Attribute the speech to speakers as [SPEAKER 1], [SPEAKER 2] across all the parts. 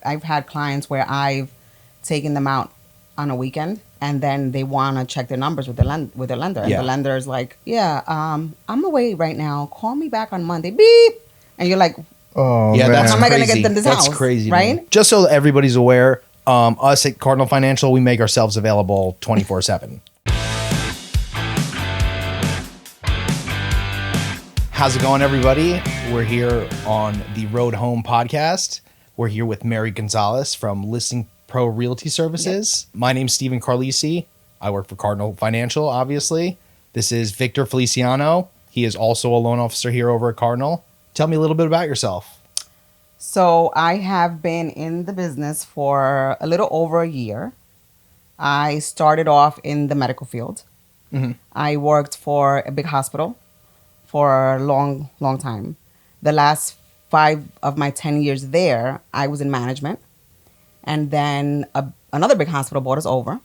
[SPEAKER 1] I've had clients where I've taken them out on a weekend, and then they want to check their numbers with their lender, and the lender's like, "Yeah, I'm away right now. Call me back on Monday." Beep, and you're like,
[SPEAKER 2] "Oh,
[SPEAKER 3] yeah,
[SPEAKER 2] man.
[SPEAKER 3] that's
[SPEAKER 1] how am I
[SPEAKER 3] crazy.
[SPEAKER 1] going to get them this
[SPEAKER 3] That's
[SPEAKER 1] house?"
[SPEAKER 3] crazy,
[SPEAKER 1] right?
[SPEAKER 3] Man. Just so everybody's aware, us at Cardinal Financial, we make ourselves available 24/7. How's it going, everybody? We're here on the Road Home podcast. We're here with Mary Gonzalez from Listing Pro Realty Services. Yep. My name's Stephen Carlisi. I work for Cardinal Financial, obviously. This is Victor Feliciano. He is also a loan officer here over at Cardinal. Tell me a little bit about yourself.
[SPEAKER 1] So I have been in the business for a little over a year. I started off in the medical field. Mm-hmm. I worked for a big hospital for a long, long time. The last 5 of my 10 years there, I was in management. And then another big hospital bought us over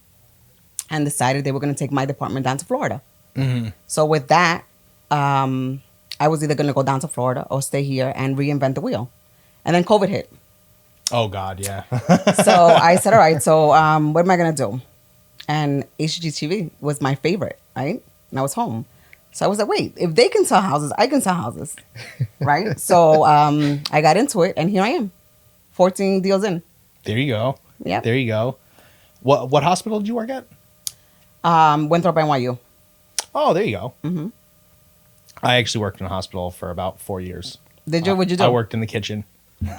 [SPEAKER 1] and decided they were going to take my department down to Florida. Mm-hmm. So with that, I was either going to go down to Florida or stay here and reinvent the wheel. And then COVID hit.
[SPEAKER 3] Oh, God, yeah.
[SPEAKER 1] So I said, all right, so what am I going to do? And HGTV was my favorite, right? And I was home. So I was like, wait, if they can sell houses, I can sell houses, right? So I got into it, and here I am, 14 deals in.
[SPEAKER 3] There you go.
[SPEAKER 1] Yeah.
[SPEAKER 3] There you go. What hospital did you work at?
[SPEAKER 1] Winthrop, NYU.
[SPEAKER 3] Oh, there you go. Mm-hmm. I actually worked in a hospital for about 4 years.
[SPEAKER 1] Did you? What'd you do?
[SPEAKER 3] I worked in the kitchen.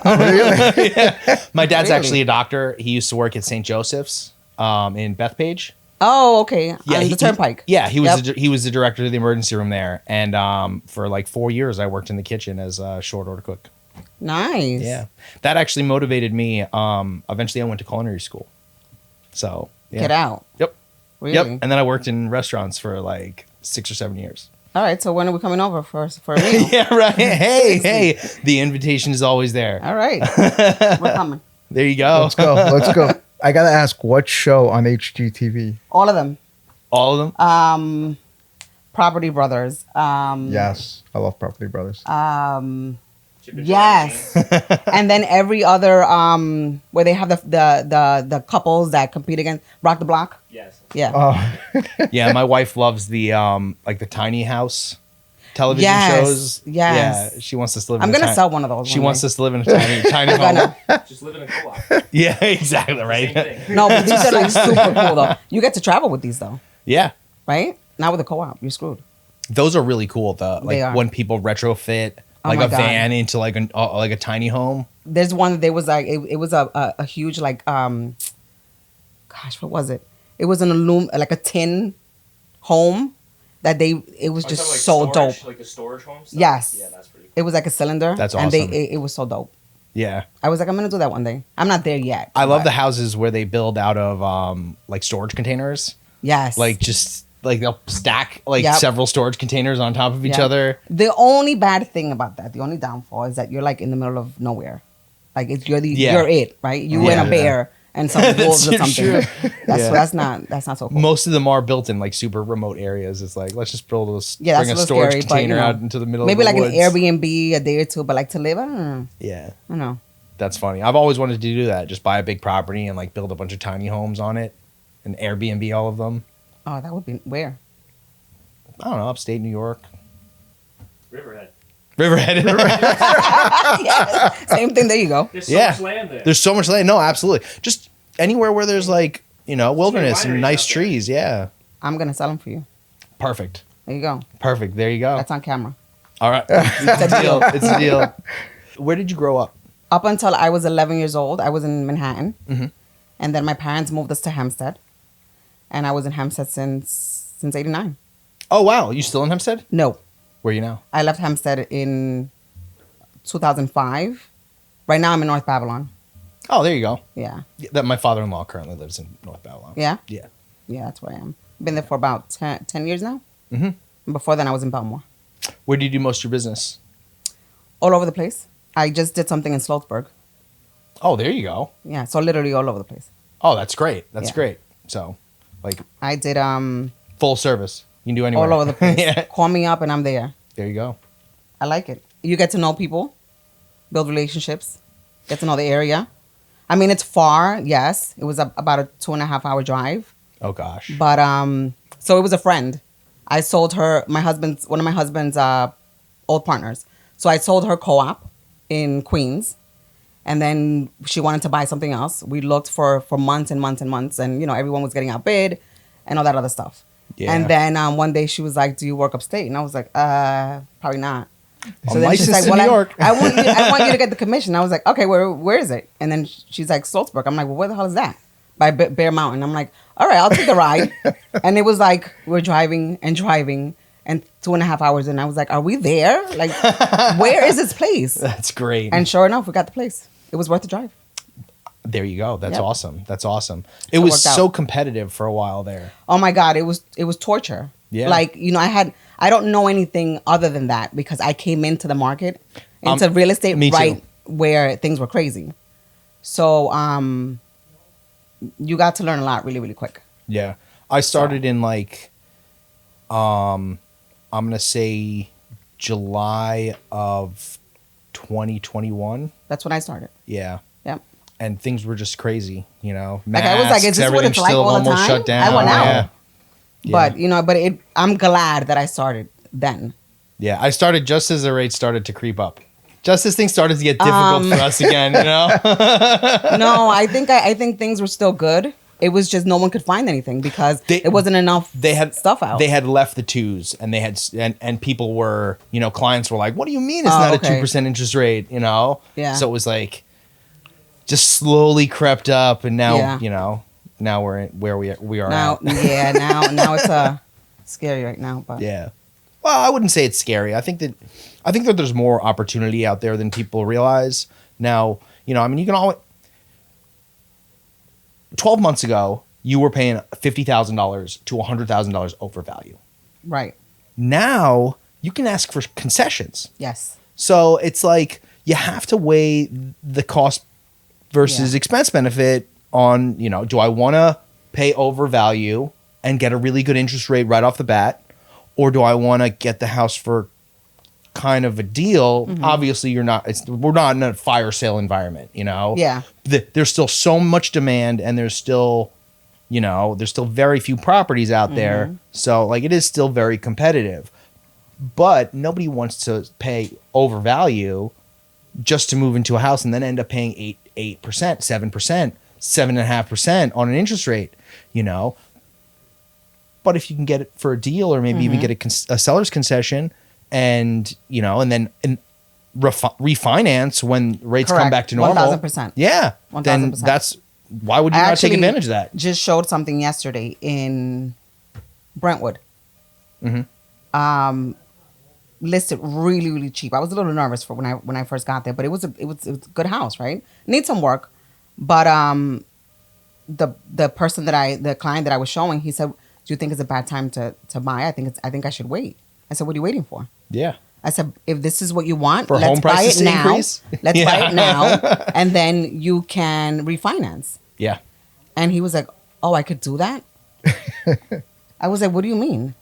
[SPEAKER 2] Oh, really?
[SPEAKER 3] Yeah. My dad's actually a doctor. He used to work at St. Joseph's in Bethpage.
[SPEAKER 1] Oh, okay.
[SPEAKER 3] Yeah,
[SPEAKER 1] on the Turnpike.
[SPEAKER 3] He was the director of the emergency room there, and for like 4 years, I worked in the kitchen as a short order cook.
[SPEAKER 1] Nice.
[SPEAKER 3] Yeah, that actually motivated me. Eventually, I went to culinary school. So yeah.
[SPEAKER 1] Get out.
[SPEAKER 3] Yep.
[SPEAKER 1] Really?
[SPEAKER 3] Yep. And then I worked in restaurants for like 6 or 7 years.
[SPEAKER 1] All right. So when are we coming over for a meal?
[SPEAKER 3] Yeah. Right. Hey. The invitation is always there.
[SPEAKER 1] All right. We're coming.
[SPEAKER 3] There you go.
[SPEAKER 2] Let's go. I gotta ask, what show on HGTV?
[SPEAKER 1] All of them.
[SPEAKER 3] All of them?
[SPEAKER 1] Property Brothers.
[SPEAKER 2] Yes, I love Property Brothers.
[SPEAKER 1] Yes. And then every other where they have the couples that compete against Rock the Block.
[SPEAKER 4] Yes.
[SPEAKER 1] Yeah.
[SPEAKER 2] Oh.
[SPEAKER 3] Yeah, my wife loves the like the tiny house television shows.
[SPEAKER 1] Yes.
[SPEAKER 3] Yeah, she wants us to live
[SPEAKER 1] I'm going to sell one of those.
[SPEAKER 3] She wants us to live in a tiny home.
[SPEAKER 4] Just live in a co-op.
[SPEAKER 3] Yeah, exactly,
[SPEAKER 4] Same
[SPEAKER 3] right?
[SPEAKER 4] thing.
[SPEAKER 1] No, but these are like super cool though. You get to travel with these though,
[SPEAKER 3] Yeah.
[SPEAKER 1] right? Not with a co-op. You're screwed.
[SPEAKER 3] Those are really cool.
[SPEAKER 1] They
[SPEAKER 3] Like
[SPEAKER 1] are.
[SPEAKER 3] when people retrofit like
[SPEAKER 1] my
[SPEAKER 3] a
[SPEAKER 1] God.
[SPEAKER 3] van into like a tiny home.
[SPEAKER 1] There's one that there was like it was a huge like gosh, what was it? It was like a tin home that it was just
[SPEAKER 4] Like
[SPEAKER 1] so
[SPEAKER 4] storage,
[SPEAKER 1] dope.
[SPEAKER 4] Like the storage home stuff?
[SPEAKER 1] Yes.
[SPEAKER 4] Yeah, that's pretty cool.
[SPEAKER 1] It was like a cylinder.
[SPEAKER 3] That's
[SPEAKER 1] And
[SPEAKER 3] awesome.
[SPEAKER 1] it was so dope.
[SPEAKER 3] Yeah.
[SPEAKER 1] I was like, I'm gonna do that one day. I'm not there yet.
[SPEAKER 3] I love
[SPEAKER 1] but
[SPEAKER 3] the houses where they build out of like storage containers.
[SPEAKER 1] Yes.
[SPEAKER 3] Like just like they'll stack like
[SPEAKER 1] Yep.
[SPEAKER 3] several storage containers on top of each
[SPEAKER 1] Yeah.
[SPEAKER 3] other.
[SPEAKER 1] The only bad thing about that, the only downfall is that you're like in the middle of nowhere. Like
[SPEAKER 3] Yeah.
[SPEAKER 1] you're it, right? You and a bear and some wolves or
[SPEAKER 3] That's
[SPEAKER 1] something.
[SPEAKER 3] true.
[SPEAKER 1] That's not so cool.
[SPEAKER 3] Most of them are built in like super remote areas. It's like let's just build
[SPEAKER 1] Yeah, that's
[SPEAKER 3] bring a
[SPEAKER 1] a little
[SPEAKER 3] storage
[SPEAKER 1] scary, but,
[SPEAKER 3] container
[SPEAKER 1] you know,
[SPEAKER 3] out into the middle
[SPEAKER 1] Maybe
[SPEAKER 3] of the
[SPEAKER 1] like
[SPEAKER 3] woods.
[SPEAKER 1] an Airbnb a day or two, but like to live, I don't know.
[SPEAKER 3] Yeah.
[SPEAKER 1] I don't know.
[SPEAKER 3] That's funny. I've always wanted to do that. Just buy a big property and like build a bunch of tiny homes on it and Airbnb all of them.
[SPEAKER 1] Oh, that would be where?
[SPEAKER 3] I don't know, upstate New York.
[SPEAKER 4] Riverhead.
[SPEAKER 3] Riverhead.
[SPEAKER 1] Yes. Same thing. There you go.
[SPEAKER 4] There's so
[SPEAKER 3] Yeah.
[SPEAKER 4] much land there.
[SPEAKER 3] There's so much land. No, absolutely. Just anywhere where there's like, wilderness and
[SPEAKER 4] wineries
[SPEAKER 3] nice
[SPEAKER 4] out there.
[SPEAKER 3] trees. Yeah.
[SPEAKER 1] I'm gonna sell them for you.
[SPEAKER 3] Perfect.
[SPEAKER 1] There you go.
[SPEAKER 3] Perfect. There you go.
[SPEAKER 1] That's on camera.
[SPEAKER 3] All right. It's a deal. It's a deal. Where did you grow up?
[SPEAKER 1] Up until I was 11 years old, I was in Manhattan,
[SPEAKER 3] Mhm.
[SPEAKER 1] and then my parents moved us to Hempstead, and I was in Hempstead since '89.
[SPEAKER 3] Oh, wow. You still in Hempstead?
[SPEAKER 1] No,
[SPEAKER 3] Where are you now?
[SPEAKER 1] I left Hempstead in 2005. Right now, I'm in North Babylon.
[SPEAKER 3] Oh, there you go.
[SPEAKER 1] Yeah,
[SPEAKER 3] That my father-in-law currently lives in North Babylon.
[SPEAKER 1] yeah,
[SPEAKER 3] Yeah.
[SPEAKER 1] yeah. That's where I am. Been there for about 10 years now.
[SPEAKER 3] Mm-hmm.
[SPEAKER 1] And before then, I was in Belmore.
[SPEAKER 3] Where do you do most of your business?
[SPEAKER 1] All over the place. I just did something in Sloatsburg.
[SPEAKER 3] Oh, there you go.
[SPEAKER 1] Yeah, so literally all over the place.
[SPEAKER 3] Oh, that's great. That's
[SPEAKER 1] Yeah.
[SPEAKER 3] great. So, like,
[SPEAKER 1] I did
[SPEAKER 3] full service. You can do anywhere.
[SPEAKER 1] all over the place.
[SPEAKER 3] Yeah.
[SPEAKER 1] Call me up and I'm there.
[SPEAKER 3] There you go.
[SPEAKER 1] I like it. You get to know people, build relationships, get to know the area. I mean, it's far. Yes, it was about a 2.5 hour drive.
[SPEAKER 3] Oh gosh.
[SPEAKER 1] But so it was a friend. I sold her one of my husband's old partners. So I sold her co-op in Queens, and then she wanted to buy something else. We looked for months and months and months, and everyone was getting outbid, and all that other stuff.
[SPEAKER 3] Yeah.
[SPEAKER 1] And then one day she was like, "Do you work upstate?" And I was like, "Probably not."
[SPEAKER 3] I'm
[SPEAKER 1] then she's
[SPEAKER 3] licensed in
[SPEAKER 1] "Well,
[SPEAKER 3] New York."
[SPEAKER 1] I want you to get the commission. I was like, "Okay, where is it?" And then she's like, "Salzburg." I'm like, "Well, where the hell is that?" By Bear Mountain. I'm like, "All right, I'll take the ride." And it was like we're driving, and 2.5 hours in, I was like, "Are we there? Like, where is this place?"
[SPEAKER 3] That's great.
[SPEAKER 1] And sure enough, we got the place. It was worth the drive.
[SPEAKER 3] There you go. That's
[SPEAKER 1] Yep.
[SPEAKER 3] awesome. That's awesome. It
[SPEAKER 1] It
[SPEAKER 3] was
[SPEAKER 1] worked out.
[SPEAKER 3] so competitive for a while there.
[SPEAKER 1] Oh my God, it was torture.
[SPEAKER 3] Yeah.
[SPEAKER 1] Like, I don't know anything other than that because I came into the market, into real estate
[SPEAKER 3] me too.
[SPEAKER 1] right where things were crazy. So you got to learn a lot really, really quick.
[SPEAKER 3] Yeah. I started in like I'm gonna say July of 2021.
[SPEAKER 1] That's when I started.
[SPEAKER 3] Yeah.
[SPEAKER 1] Yep.
[SPEAKER 3] And things were just crazy,
[SPEAKER 1] Like, I was like, is this what it's
[SPEAKER 3] everything's
[SPEAKER 1] like
[SPEAKER 3] still
[SPEAKER 1] all the
[SPEAKER 3] almost
[SPEAKER 1] time?
[SPEAKER 3] shut down.
[SPEAKER 1] I went out.
[SPEAKER 3] Yeah.
[SPEAKER 1] But I'm glad that I started then.
[SPEAKER 3] Yeah, I started just as the rates started to creep up. Just as things started to get difficult for us again,
[SPEAKER 1] No, I think things were still good. It was just no one could find anything because it wasn't enough stuff out.
[SPEAKER 3] They had left the twos, and they had and people were, clients were like, "What do you mean it's not
[SPEAKER 1] okay.
[SPEAKER 3] a 2% interest rate?"
[SPEAKER 1] Yeah.
[SPEAKER 3] So it was like just slowly crept up, and now
[SPEAKER 1] Yeah.
[SPEAKER 3] now we're in where we are
[SPEAKER 1] now,
[SPEAKER 3] at.
[SPEAKER 1] yeah, now it's scary right now, but
[SPEAKER 3] Yeah. Well, I wouldn't say it's scary. I think that there's more opportunity out there than people realize. Now, you can always 12 months ago, you were paying $50,000 to $100,000 over value.
[SPEAKER 1] right.
[SPEAKER 3] Now, you can ask for concessions.
[SPEAKER 1] Yes.
[SPEAKER 3] So, it's like you have to weigh the cost versus expense benefit on, do I want to pay over value and get a really good interest rate right off the bat? Or do I want to get the house for kind of a deal?
[SPEAKER 1] Mm-hmm.
[SPEAKER 3] Obviously, we're not in a fire sale environment,
[SPEAKER 1] Yeah.
[SPEAKER 3] There's still so much demand, and there's still very few properties out there.
[SPEAKER 1] Mm-hmm.
[SPEAKER 3] So like it is still very competitive, but nobody wants to pay over value just to move into a house and then end up paying 8%, 7%, 7.5% on an interest rate, But if you can get it for a deal, or maybe even get a seller's concession, and then refinance when rates come
[SPEAKER 1] Correct.
[SPEAKER 3] back to normal,
[SPEAKER 1] 1,000%.
[SPEAKER 3] yeah, then
[SPEAKER 1] 1,000%.
[SPEAKER 3] why would you
[SPEAKER 1] I
[SPEAKER 3] not take
[SPEAKER 1] actually
[SPEAKER 3] advantage of that?
[SPEAKER 1] Just showed something yesterday in Brentwood.
[SPEAKER 3] Mm-hmm.
[SPEAKER 1] Listed really, really cheap. I was a little nervous for when I first got there, but it was a good house, right? Needs some work, but the client that I was showing, he said, "Do you think it's a bad time to buy? I think I should wait." I said, "What are you waiting for?"
[SPEAKER 3] Yeah.
[SPEAKER 1] I said, "If this is what you want,
[SPEAKER 3] For
[SPEAKER 1] let's
[SPEAKER 3] home
[SPEAKER 1] buy
[SPEAKER 3] prices
[SPEAKER 1] it
[SPEAKER 3] to
[SPEAKER 1] now.
[SPEAKER 3] increase?
[SPEAKER 1] Let's
[SPEAKER 3] Yeah.
[SPEAKER 1] buy it now, and then you can refinance."
[SPEAKER 3] Yeah.
[SPEAKER 1] And he was like, "Oh, I could do that?" I was like, "What do you mean?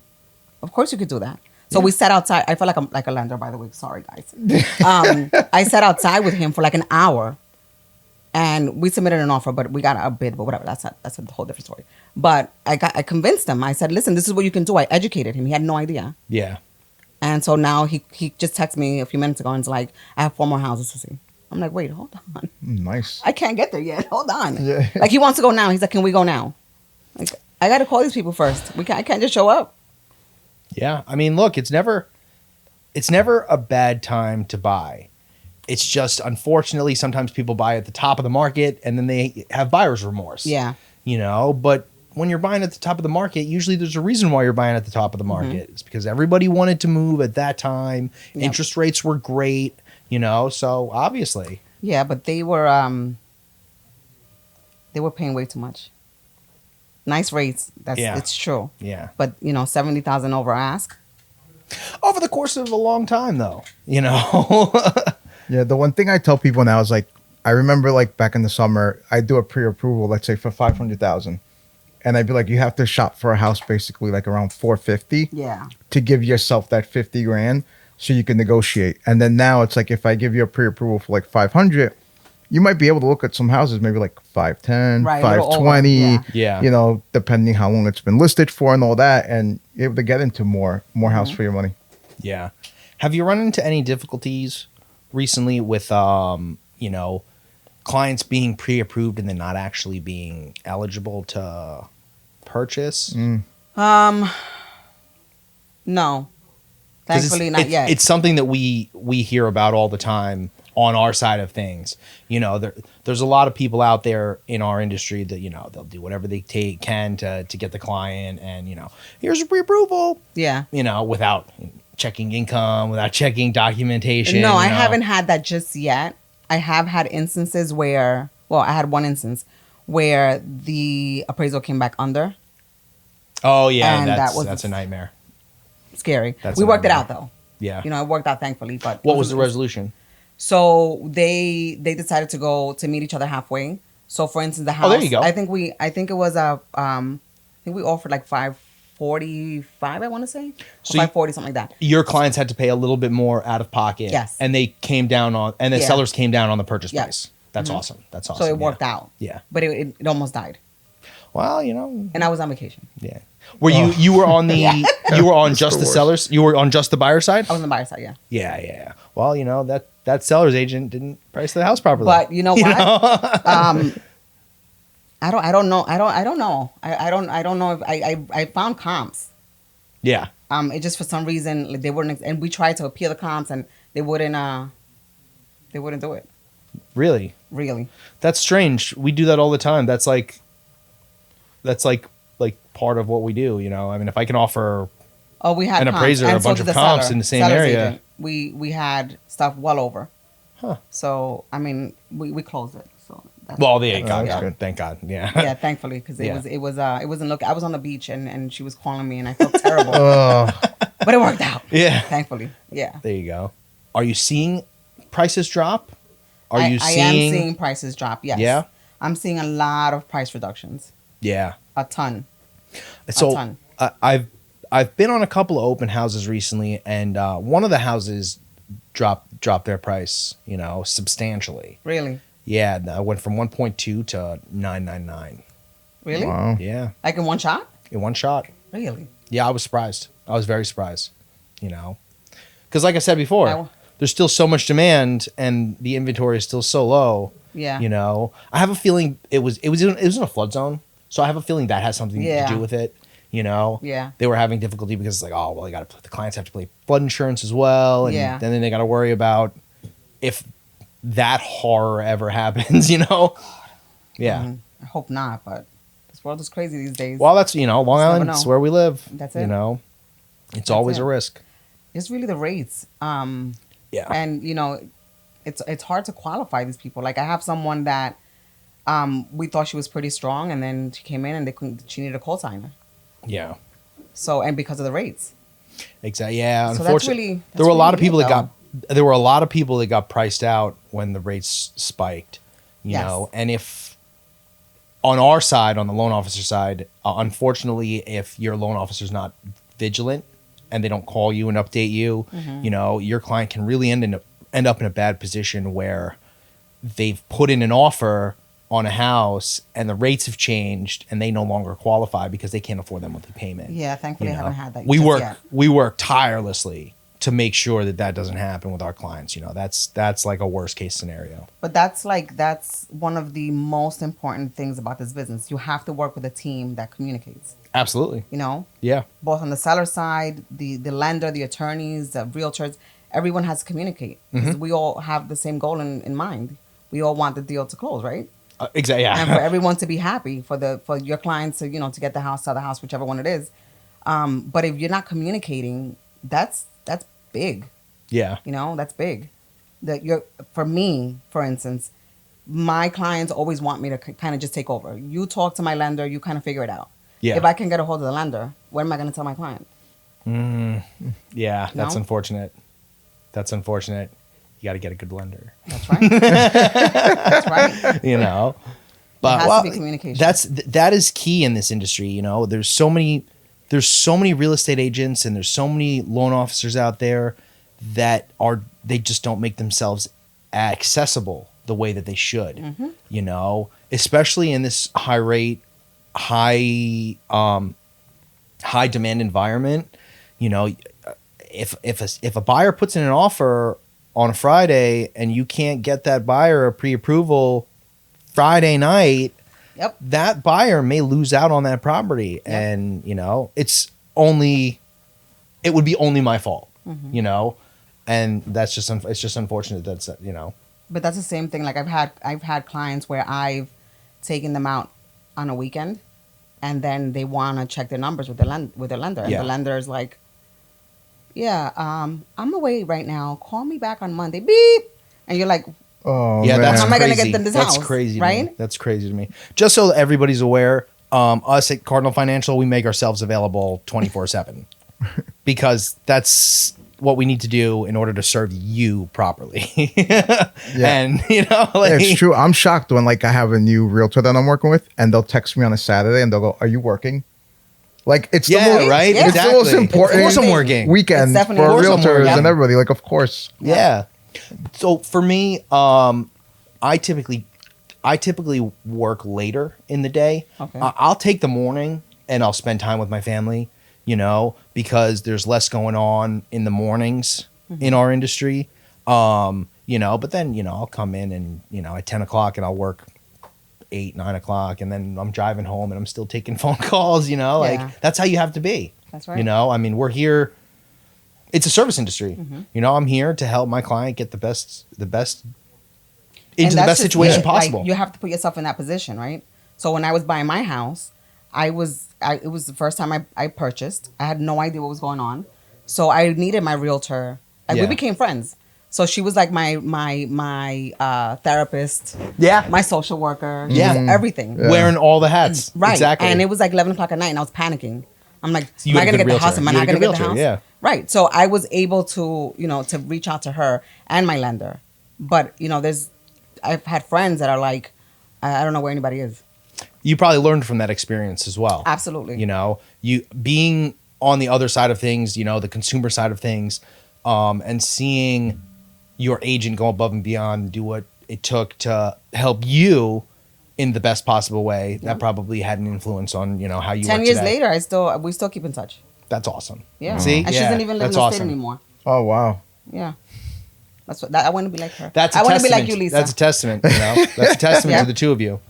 [SPEAKER 1] Of course you could do that." So we sat outside. I felt like I'm like a lender, by the way. Sorry, guys. I sat outside with him for like an hour, and we submitted an offer, but we got a bid. But whatever, that's a whole different story. But I convinced him. I said, "Listen, this is what you can do." I educated him. He had no idea.
[SPEAKER 3] Yeah.
[SPEAKER 1] And so now he just texted me a few minutes ago and is like, "I have 4 more houses to see." I'm like, "Wait, hold on.
[SPEAKER 2] Nice.
[SPEAKER 1] I can't get there yet. Hold on."
[SPEAKER 2] Yeah.
[SPEAKER 1] Like, he wants to go now. He's like, "Can we go now?" Like, I got to call these people first. I can't just show up.
[SPEAKER 3] Yeah. I mean, look, it's never a bad time to buy. It's just, unfortunately, sometimes people buy at the top of the market and then they have buyer's remorse.
[SPEAKER 1] Yeah.
[SPEAKER 3] But when you're buying at the top of the market, usually there's a reason why you're buying at the top of the market. It's because everybody wanted to move at that time.
[SPEAKER 1] Yep.
[SPEAKER 3] Interest rates were great, so obviously.
[SPEAKER 1] Yeah, but they were paying way too much. Nice rates. It's true.
[SPEAKER 3] Yeah.
[SPEAKER 1] But 70,000 over ask.
[SPEAKER 3] Over the course of a long time, though,
[SPEAKER 2] Yeah, the one thing I tell people now is like, I remember like back in the summer, I do a pre-approval, let's say for 500,000, and I'd be like, you have to shop for a house basically like around 450
[SPEAKER 1] Yeah.
[SPEAKER 2] to give yourself that 50 grand so you can negotiate. And then now it's like, if I give you a pre-approval for like 500, you might be able to look at some houses maybe like 510,
[SPEAKER 1] Right, a little over,
[SPEAKER 2] 520,
[SPEAKER 1] yeah.
[SPEAKER 3] Yeah.
[SPEAKER 2] you know, depending how long it's been listed for and all that, and you're able to get into more house for your money.
[SPEAKER 3] Yeah. Have you run into any difficulties recently with, you know, clients being pre-approved and then not actually being eligible to purchase?
[SPEAKER 1] No.
[SPEAKER 3] 'Cause
[SPEAKER 1] Thankfully, not yet.
[SPEAKER 3] It's something that we hear about all the time on our side of things. You know, there's a lot of people out there in our industry that, you know, they'll do whatever they can to get the client, and, you know, here's a pre-approval.
[SPEAKER 1] Yeah.
[SPEAKER 3] You know, without checking income, without checking documentation.
[SPEAKER 1] No, I
[SPEAKER 3] you know.
[SPEAKER 1] haven't had that just yet. I have had instances where, well, I had one instance where the appraisal came back under.
[SPEAKER 3] Oh yeah,
[SPEAKER 1] And
[SPEAKER 3] that's a nightmare.
[SPEAKER 1] Scary.
[SPEAKER 3] That's
[SPEAKER 1] We
[SPEAKER 3] a
[SPEAKER 1] worked it
[SPEAKER 3] nightmare.
[SPEAKER 1] out though.
[SPEAKER 3] Yeah.
[SPEAKER 1] You know, it worked out thankfully. But
[SPEAKER 3] What was the resolution?
[SPEAKER 1] So they decided to go to meet each other halfway. So for instance, the house.
[SPEAKER 3] Oh, there you go.
[SPEAKER 1] I think it was I think we offered like 545. I want to say.
[SPEAKER 3] So you-
[SPEAKER 1] 540, something like that.
[SPEAKER 3] Your clients had to pay a little bit more out of pocket.
[SPEAKER 1] Yes.
[SPEAKER 3] And they came down on, and the
[SPEAKER 1] Yeah.
[SPEAKER 3] sellers came down on the purchase
[SPEAKER 1] Yeah.
[SPEAKER 3] price. That's awesome. That's awesome.
[SPEAKER 1] So it
[SPEAKER 3] yeah.
[SPEAKER 1] worked out.
[SPEAKER 3] Yeah.
[SPEAKER 1] But it almost died,
[SPEAKER 3] Well, you know,
[SPEAKER 1] and I was on vacation.
[SPEAKER 3] yeah. Were you were on the you were on just the
[SPEAKER 2] worst.
[SPEAKER 3] sellers? You were on just the buyer side?
[SPEAKER 1] I was on the buyer side, yeah.
[SPEAKER 3] Yeah. Well, you know, that seller's agent didn't price the house properly.
[SPEAKER 1] But you know what? I don't know. I don't know. I don't know if I found comps.
[SPEAKER 3] Yeah.
[SPEAKER 1] It just for some reason like, they wouldn't, and we tried to appeal the comps and they wouldn't do it.
[SPEAKER 3] Really?
[SPEAKER 1] Really.
[SPEAKER 3] That's strange. We do that all the time. That's like part of what we do, you know. I mean, if I can offer
[SPEAKER 1] Oh, we had
[SPEAKER 3] an
[SPEAKER 1] comps,
[SPEAKER 3] appraiser
[SPEAKER 1] and
[SPEAKER 3] a bunch
[SPEAKER 1] did
[SPEAKER 3] of
[SPEAKER 1] the
[SPEAKER 3] comps
[SPEAKER 1] seller,
[SPEAKER 3] in the same
[SPEAKER 1] seller's
[SPEAKER 3] area.
[SPEAKER 1] agent. We had stuff well over.
[SPEAKER 3] Huh.
[SPEAKER 1] So I mean, we closed it. So that's,
[SPEAKER 3] Well, thank God.
[SPEAKER 2] that's good.
[SPEAKER 3] Thank God. Yeah.
[SPEAKER 1] yeah, thankfully, because
[SPEAKER 3] Yeah.
[SPEAKER 1] it wasn't look. I was on the beach and she was calling me and I felt terrible,
[SPEAKER 2] Oh,
[SPEAKER 1] but it worked out.
[SPEAKER 3] Yeah.
[SPEAKER 1] Thankfully, yeah.
[SPEAKER 3] There you go. Are you seeing prices drop? Are you
[SPEAKER 1] I am seeing prices drop. Yes.
[SPEAKER 3] Yeah?
[SPEAKER 1] I'm seeing a lot of price reductions.
[SPEAKER 3] Yeah.
[SPEAKER 1] A ton.
[SPEAKER 3] So
[SPEAKER 1] ton.
[SPEAKER 3] I've been on a couple of open houses recently, and one of the houses dropped their price, you know, substantially.
[SPEAKER 1] Really?
[SPEAKER 3] Yeah, I went from 1.2 to 999.
[SPEAKER 1] Really?
[SPEAKER 2] wow.
[SPEAKER 3] Yeah,
[SPEAKER 1] Like in one shot?
[SPEAKER 3] in one shot.
[SPEAKER 1] Really?
[SPEAKER 3] Yeah, I was surprised. I was very surprised. You know, because like I said before,
[SPEAKER 1] I-
[SPEAKER 3] there's still so much demand, and the inventory is still so low.
[SPEAKER 1] Yeah.
[SPEAKER 3] You know, I have a feeling it was in a flood zone, so I have a feeling that has something
[SPEAKER 1] Yeah.
[SPEAKER 3] to do with it. You know,
[SPEAKER 1] Yeah.
[SPEAKER 3] they were having difficulty because it's like, oh well, the clients have to pay flood insurance as well, and
[SPEAKER 1] Yeah.
[SPEAKER 3] then they got to worry about if that horror ever happens. You know, yeah.
[SPEAKER 1] I hope not, but this world is crazy these days.
[SPEAKER 3] Well, that's Long
[SPEAKER 1] Just never
[SPEAKER 3] Island. It's
[SPEAKER 1] know.
[SPEAKER 3] where we live.
[SPEAKER 1] That's
[SPEAKER 3] You
[SPEAKER 1] it.
[SPEAKER 3] know, it's always
[SPEAKER 1] it.
[SPEAKER 3] a risk.
[SPEAKER 1] It's really the rates.
[SPEAKER 3] Yeah.
[SPEAKER 1] And you know, it's hard to qualify these people. Like I have someone that we thought she was pretty strong, and then she came in and she needed a co-signer.
[SPEAKER 3] Yeah.
[SPEAKER 1] So, and because of the rates.
[SPEAKER 3] Exactly. Yeah.
[SPEAKER 1] So that's
[SPEAKER 3] Unfortunately,
[SPEAKER 1] really-
[SPEAKER 3] there were a
[SPEAKER 1] that's
[SPEAKER 3] lot of
[SPEAKER 1] really
[SPEAKER 3] people
[SPEAKER 1] it,
[SPEAKER 3] there were a lot of people that got priced out when the rates spiked. You
[SPEAKER 1] Yes.
[SPEAKER 3] know, and if on our side, on the loan officer side, unfortunately, if your loan officer's not vigilant and they don't call you and update you,
[SPEAKER 1] Mm-hmm.
[SPEAKER 3] you know, your client can really end up in a bad position where they've put in an offer on a house and the rates have changed and they no longer qualify because they can't afford that monthly payment.
[SPEAKER 1] Yeah, thankfully
[SPEAKER 3] You
[SPEAKER 1] I haven't
[SPEAKER 3] know?
[SPEAKER 1] had that.
[SPEAKER 3] We
[SPEAKER 1] just
[SPEAKER 3] work
[SPEAKER 1] yet.
[SPEAKER 3] we work tirelessly to make sure that doesn't happen with our clients. You know, that's like a worst case scenario.
[SPEAKER 1] But that's one of the most important things about this business. You have to work with a team that communicates.
[SPEAKER 3] Absolutely.
[SPEAKER 1] You know,
[SPEAKER 3] Yeah.
[SPEAKER 1] both on the seller side, the lender, the attorneys, the realtors, everyone has to communicate. 'Cause we all have the same goal in mind. We all want the deal to close, right?
[SPEAKER 3] Exactly. Yeah.
[SPEAKER 1] And for everyone to be happy, for your clients to to get the house, sell the house, whichever one it is. But if you're not communicating, that's big.
[SPEAKER 3] yeah.
[SPEAKER 1] You know, that's big. For me, for instance, my clients always want me to kind of just take over. You talk to my lender, you kind of figure it out.
[SPEAKER 3] Yeah.
[SPEAKER 1] If I can get a hold of the lender, what am I going to tell my client?
[SPEAKER 3] Yeah. That's
[SPEAKER 1] No?
[SPEAKER 3] unfortunate. That's unfortunate. You got to get a good lender.
[SPEAKER 1] That's right. That's right.
[SPEAKER 3] You know. But
[SPEAKER 1] has to
[SPEAKER 3] well,
[SPEAKER 1] be communication.
[SPEAKER 3] that is key in this industry. You know, there's so many real estate agents and there's so many loan officers out there that they just don't make themselves accessible the way that they should, you know, especially in this high demand environment. You know, if a buyer puts in an offer on a Friday and you can't get that buyer a pre-approval Friday night,
[SPEAKER 1] Yep.
[SPEAKER 3] that buyer may lose out on that property.
[SPEAKER 1] Yep.
[SPEAKER 3] And, you know, it would be only my fault, you know, and that's just, it's just unfortunate that's, you know.
[SPEAKER 1] But that's the same thing. Like I've had clients where I've taken them out on a weekend, and then they want to check their numbers with their lender, and
[SPEAKER 3] Yeah.
[SPEAKER 1] the lender is like, "Yeah, I'm away right now. Call me back on Monday." Beep, and you're like,
[SPEAKER 2] Oh,
[SPEAKER 3] Yeah,
[SPEAKER 2] man.
[SPEAKER 3] that's
[SPEAKER 1] How am I gonna
[SPEAKER 3] crazy.
[SPEAKER 1] get them this
[SPEAKER 3] That's
[SPEAKER 1] house,
[SPEAKER 3] crazy, to
[SPEAKER 1] right?
[SPEAKER 3] me. That's crazy to me. Just so everybody's aware, us at Cardinal Financial, we make ourselves available 24/7 because that's what we need to do in order to serve you properly. And you know, like,
[SPEAKER 2] Yeah, it's true. I'm shocked when like I have a new realtor that I'm working with, and they'll text me on a Saturday and they'll go, "Are you working?" Like it's the
[SPEAKER 3] Yeah,
[SPEAKER 2] most,
[SPEAKER 3] right.
[SPEAKER 1] Yeah.
[SPEAKER 2] It's
[SPEAKER 3] Exactly.
[SPEAKER 2] the most important
[SPEAKER 3] Of course, I'm working.
[SPEAKER 2] weekend
[SPEAKER 1] It's definitely-
[SPEAKER 2] for
[SPEAKER 1] Of
[SPEAKER 3] course I'm
[SPEAKER 2] realtors
[SPEAKER 3] working.
[SPEAKER 2] and everybody. Like, of course.
[SPEAKER 3] Yeah. So for me, I typically work later in the day.
[SPEAKER 1] Okay.
[SPEAKER 3] I'll take the morning and I'll spend time with my family, you know, because there's less going on in the mornings in our industry. You know, but then, you know, I'll come in and, you know, at 10 o'clock and I'll work 8, 9 o'clock, and then I'm driving home and I'm still taking phone calls, you know,
[SPEAKER 1] Yeah.
[SPEAKER 3] like that's how you have to be.
[SPEAKER 1] That's right.
[SPEAKER 3] You know, I mean, we're here. It's a service industry. You know, I'm here to help my client get the best into
[SPEAKER 1] And
[SPEAKER 3] the
[SPEAKER 1] that's
[SPEAKER 3] best
[SPEAKER 1] just
[SPEAKER 3] situation
[SPEAKER 1] it. Like,
[SPEAKER 3] possible.
[SPEAKER 1] you have to put yourself in that position, right? So when I was buying my house, it was the first time I purchased. I had no idea what was going on, so I needed my realtor. Like
[SPEAKER 3] Yeah.
[SPEAKER 1] we became friends. So she was like my therapist,
[SPEAKER 3] Yeah.
[SPEAKER 1] my social worker,
[SPEAKER 3] Yeah.
[SPEAKER 1] everything.
[SPEAKER 2] Yeah.
[SPEAKER 3] Wearing all the hats.
[SPEAKER 1] Right.
[SPEAKER 3] Exactly.
[SPEAKER 1] And it was like 11 o'clock at night, and I was panicking. I'm like,
[SPEAKER 3] You
[SPEAKER 1] am I
[SPEAKER 3] had a
[SPEAKER 1] going to
[SPEAKER 3] good
[SPEAKER 1] get the house?
[SPEAKER 3] realtor.
[SPEAKER 1] Am I
[SPEAKER 3] You
[SPEAKER 1] not
[SPEAKER 3] had a
[SPEAKER 1] going to
[SPEAKER 3] good
[SPEAKER 1] get the house?
[SPEAKER 3] realtor, yeah.
[SPEAKER 1] Right. So I was able to, you know, to reach out to her and my lender. But, you know, I've had friends that are like, I don't know where anybody is.
[SPEAKER 3] You probably learned from that experience as well.
[SPEAKER 1] Absolutely.
[SPEAKER 3] You know, you being on the other side of things, you know, the consumer side of things, and seeing your agent go above and beyond and do what it took to help you in the best possible way. That probably had an influence on, you know, how you
[SPEAKER 1] 10
[SPEAKER 3] work
[SPEAKER 1] years
[SPEAKER 3] today.
[SPEAKER 1] later, we still keep in touch.
[SPEAKER 3] That's awesome.
[SPEAKER 1] Yeah.
[SPEAKER 3] See?
[SPEAKER 1] And she
[SPEAKER 3] Yeah,
[SPEAKER 1] doesn't even live in
[SPEAKER 3] that's
[SPEAKER 1] the
[SPEAKER 3] awesome.
[SPEAKER 1] state anymore.
[SPEAKER 2] Oh wow.
[SPEAKER 1] Yeah. I want to be like her.
[SPEAKER 3] That's a
[SPEAKER 1] I want to be
[SPEAKER 3] testament.
[SPEAKER 1] like you, Lisa.
[SPEAKER 3] That's a testament, you know. That's a testament
[SPEAKER 1] Yeah.
[SPEAKER 3] to the two of you.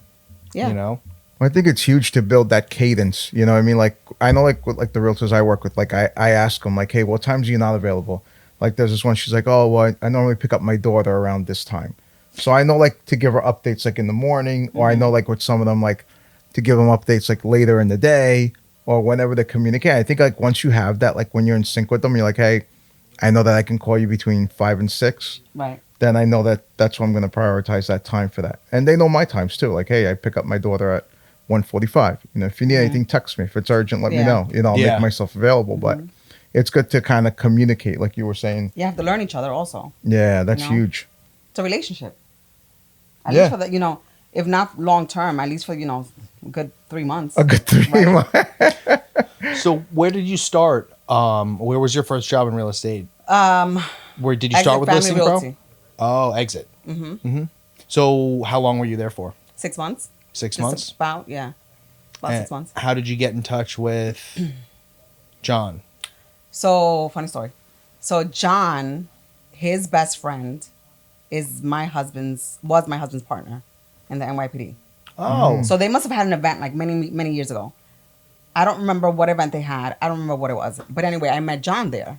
[SPEAKER 1] yeah.
[SPEAKER 3] You know.
[SPEAKER 2] I think it's huge to build that cadence. You know what I mean? Like, I know, like, with, like the realtors I work with, like, I ask them, like, hey, what times are you not available? Like, there's this one, she's like, oh, well, I normally pick up my daughter around this time. So I know, like, to give her updates, like, in the morning, or I know, like, with some of them, like, to give them updates, like, later in the day, or whenever they communicate. I think, like, once you have that, like, when you're in sync with them, you're like, hey, I know that I can call you between 5 and 6.
[SPEAKER 1] Right.
[SPEAKER 2] Then I know that that's when I'm going to prioritize that time for that. And they know my times, too. Like, hey, I pick up my daughter at 1:45. You know, if you need anything, text me. If it's urgent, let me
[SPEAKER 1] Yeah.
[SPEAKER 2] know. You know, I'll
[SPEAKER 3] Yeah.
[SPEAKER 2] make myself available. But it's good to kind of communicate, like you were saying.
[SPEAKER 1] You have to learn each other also.
[SPEAKER 2] Yeah, that's
[SPEAKER 1] know?
[SPEAKER 2] huge.
[SPEAKER 1] It's a relationship. At
[SPEAKER 2] Yeah.
[SPEAKER 1] least for the, you know, if not long term, at least for, you know, a good 3 months.
[SPEAKER 2] A good 3
[SPEAKER 1] Right.
[SPEAKER 2] months.
[SPEAKER 3] So where did you start? Where was your first job in real estate? Where did you
[SPEAKER 1] Exit
[SPEAKER 3] start with
[SPEAKER 1] Family
[SPEAKER 3] Listing
[SPEAKER 1] Realty.
[SPEAKER 3] Pro? Oh, Exit. Mm-hmm. So how long were you there for?
[SPEAKER 1] 6 months.
[SPEAKER 3] 6
[SPEAKER 1] Just
[SPEAKER 3] months?
[SPEAKER 1] About, yeah. About
[SPEAKER 3] And
[SPEAKER 1] 6 months.
[SPEAKER 3] How did you get in touch with John?
[SPEAKER 1] So, funny story. So, John, his best friend, was my husband's partner in the NYPD.
[SPEAKER 3] Oh.
[SPEAKER 1] So, they must have had an event like many, many years ago. I don't remember what event they had. I don't remember what it was. But anyway, I met John there.